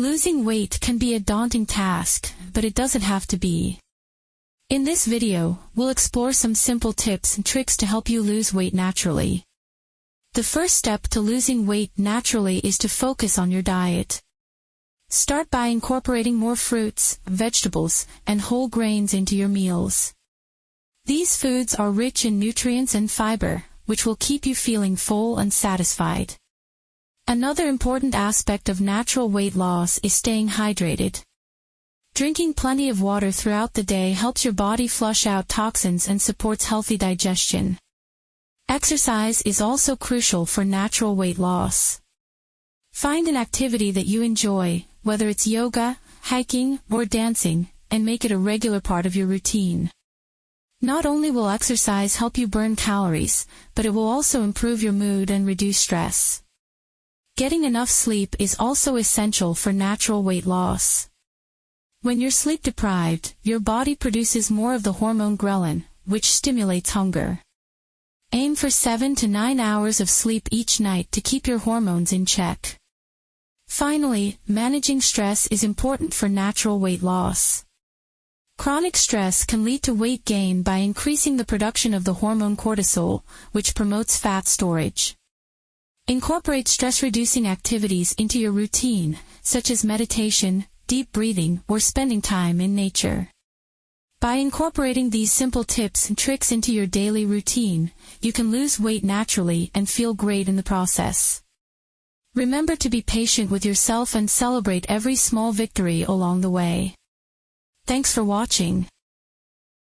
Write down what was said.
Losing weight can be a daunting task, but it doesn't have to be. In this video, we'll explore some simple tips and tricks to help you lose weight naturally. The first step to losing weight naturally is to focus on your diet. Start by incorporating more fruits, vegetables, and whole grains into your meals. These foods are rich in nutrients and fiber, which will keep you feeling full and satisfied. Another important aspect of natural weight loss is staying hydrated. Drinking plenty of water throughout the day helps your body flush out toxins and supports healthy digestion. Exercise is also crucial for natural weight loss. Find an activity that you enjoy, whether it's yoga, hiking, or dancing, and make it a regular part of your routine. Not only will exercise help you burn calories, but it will also improve your mood and reduce stress. Getting enough sleep is also essential for natural weight loss. When you're sleep deprived, your body produces more of the hormone ghrelin, which stimulates hunger. Aim for 7 to 9 hours of sleep each night to keep your hormones in check. Finally, managing stress is important for natural weight loss. Chronic stress can lead to weight gain by increasing the production of the hormone cortisol, which promotes fat storage. Incorporate stress-reducing activities into your routine, such as meditation, deep breathing, or spending time in nature. By incorporating these simple tips and tricks into your daily routine, you can lose weight naturally and feel great in the process. Remember to be patient with yourself and celebrate every small victory along the way. Thanks for watching.